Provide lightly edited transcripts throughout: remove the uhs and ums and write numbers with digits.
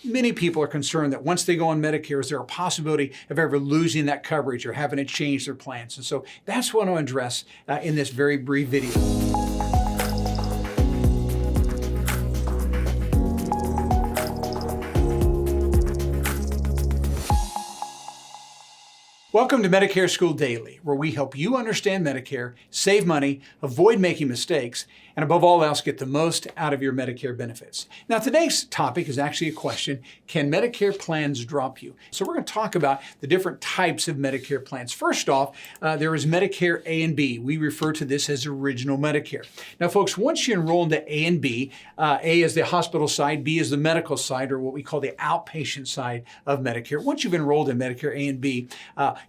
many people are concerned that once they go on Medicare, is there a possibility of ever losing that coverage or having to change their plans? And so that's what I want to address in this very brief video. Welcome to Medicare School Daily, where we help you understand Medicare, save money, avoid making mistakes, and above all else, get the most out of your Medicare benefits. Now, today's topic is actually a question: can Medicare plans drop you? So we're going to talk about the different types of Medicare plans. First off, there is Medicare A and B. We refer to this as original Medicare. Now, folks, once you enroll into A and B, A is the hospital side, B is the medical side, or what we call the outpatient side of Medicare. Once you've enrolled in Medicare A and B,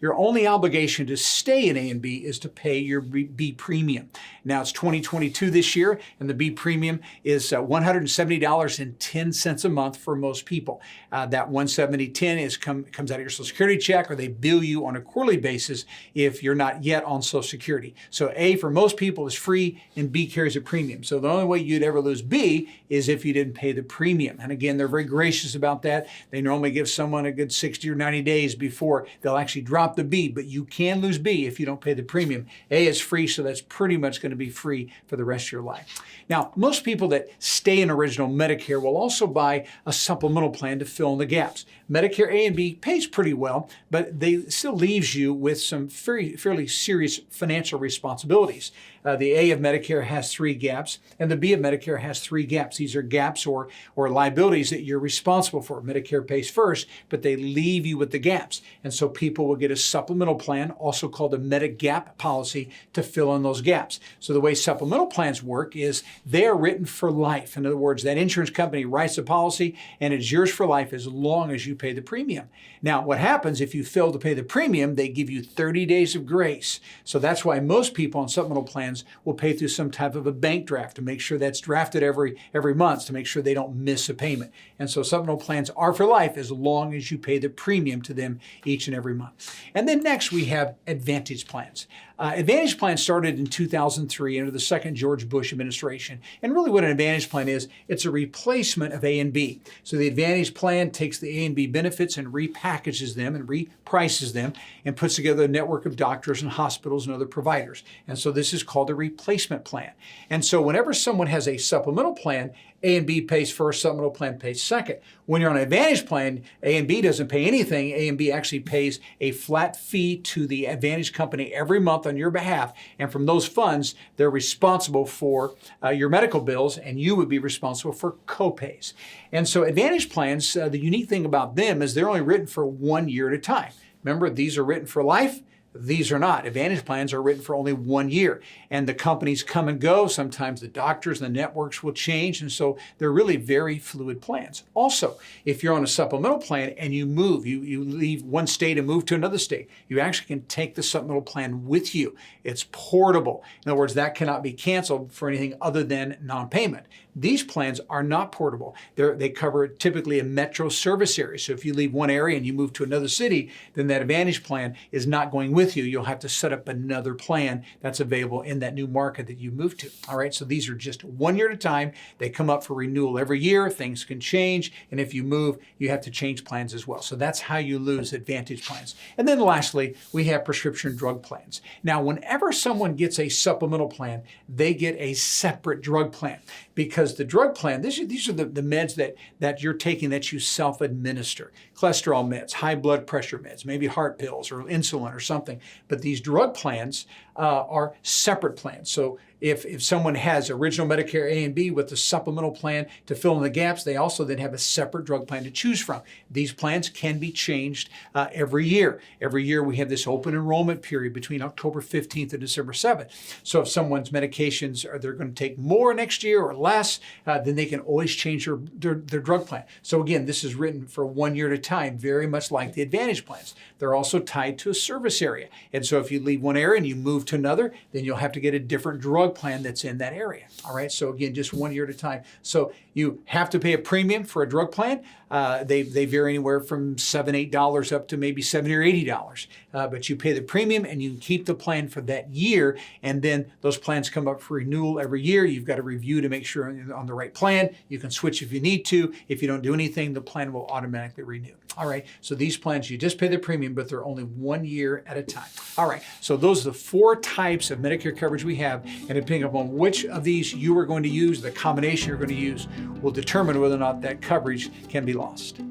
your only obligation to stay in A and B is to pay your B premium. Now, it's 2022 this year, and the B premium is $170.10 a month for most people. That $170.10 comes out of your Social Security check, or they bill you on a quarterly basis if you're not yet on Social Security. So A for most people is free, and B carries a premium. So the only way you'd ever lose B is if you didn't pay the premium. And again, they're very gracious about that. They normally give someone a good 60 or 90 days before they'll actually drop the B, but you can lose B if you don't pay the premium. A is free, so that's pretty much going to be free for the rest of your life. Now, most people that stay in original Medicare will also buy a supplemental plan to fill in the gaps. Medicare A and B pays pretty well, but they still leaves you with some fairly serious financial responsibilities. The A of Medicare has 3 gaps, and the B of Medicare has 3 gaps. These are gaps or liabilities that you're responsible for. Medicare pays first, but they leave you with the gaps. And so people will get a supplemental plan, also called a Medigap policy, to fill in those gaps. So the way supplemental plans work is they are written for life. In other words, that insurance company writes a policy, and it's yours for life as long as you pay the premium. Now, what happens if you fail to pay the premium? They give you 30 days of grace. So that's why most people on supplemental plans will pay through some type of a bank draft to make sure that's drafted every month to make sure they don't miss a payment. And so supplemental plans are for life as long as you pay the premium to them each and every month. And then next we have Advantage plans. Advantage plan started in 2003 under the second George Bush administration. And really what an Advantage plan is, it's a replacement of A and B. So the Advantage plan takes the A and B benefits and repackages them and reprices them and puts together a network of doctors and hospitals and other providers. And so this is called a replacement plan. And so whenever someone has a supplemental plan, A and B pays first, supplemental plan pays second. When you're on an Advantage plan, A and B doesn't pay anything. A and B actually pays a flat fee to the Advantage company every month on your behalf. And from those funds, they're responsible for your medical bills, and you would be responsible for co-pays. And so Advantage plans, the unique thing about them is they're only written for 1 year at a time. Remember, these are written for life. These are not. Advantage plans are written for only 1 year, and the companies come and go. Sometimes the doctors and the networks will change, and so they're really very fluid plans. Also, if you're on a supplemental plan and you move, you leave one state and move to another state, you actually can take the supplemental plan with you. It's portable. In other words, that cannot be canceled for anything other than non-payment. These plans are not portable. They cover typically a metro service area. So if you leave one area and you move to another city, then that Advantage plan is not going with you. You'll have to set up another plan that's available in that new market that you moved to. All right, so these are just 1 year at a time. They come up for renewal every year. Things can change, and if you move, you have to change plans as well. So that's how you lose Advantage plans. And then lastly, we have prescription drug plans. Now, whenever someone gets a supplemental plan, they get a separate drug plan, because the drug plan, these are the meds that you're taking that you self-administer. Cholesterol meds, high blood pressure meds, maybe heart pills or insulin or something. But these drug plans are separate plans. So if someone has original Medicare A and B with the supplemental plan to fill in the gaps, they also then have a separate drug plan to choose from. These plans can be changed every year. Every year we have this open enrollment period between October 15th and December 7th. So if someone's medications they're going to take more next year or less, then they can always change their drug plan. So again, this is written for 1 year at a time, very much like the Advantage plans. They're also tied to a service area. And so if you leave one area and you move to another, then you'll have to get a different drug drug plan that's in that area. All right, so again, just 1 year at a time. So you have to pay a premium for a drug plan. They vary anywhere from $7, $8 up to maybe $70 or $80. But you pay the premium and you keep the plan for that year. And then those plans come up for renewal every year. You've got to review to make sure you're on the right plan. You can switch if you need to. If you don't do anything, the plan will automatically renew. All right, so these plans, you just pay the premium, but they're only 1 year at a time. All right, so those are the 4 types of Medicare coverage we have, and depending upon which of these you are going to use, the combination you're going to use, will determine whether or not that coverage can be lost.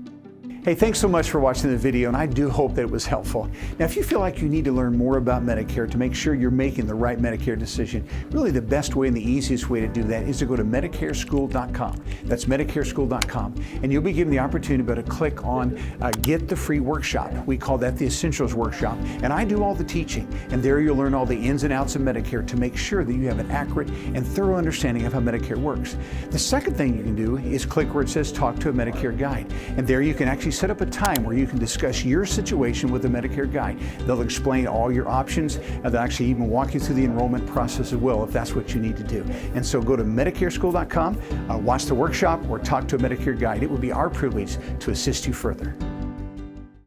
Hey, thanks so much for watching the video, and I do hope that it was helpful. Now, if you feel like you need to learn more about Medicare to make sure you're making the right Medicare decision, really the best way and the easiest way to do that is to go to MedicareSchool.com. That's MedicareSchool.com, and you'll be given the opportunity to click on Get the Free Workshop. We call that the Essentials Workshop, and I do all the teaching, and there you'll learn all the ins and outs of Medicare to make sure that you have an accurate and thorough understanding of how Medicare works. The second thing you can do is click where it says Talk to a Medicare Guide, and there you can actually set up a time where you can discuss your situation with the Medicare Guide. They'll explain all your options, and they'll actually even walk you through the enrollment process as well if that's what you need to do. And so go to MedicareSchool.com, watch the workshop, or talk to a Medicare Guide. It would be our privilege to assist you further.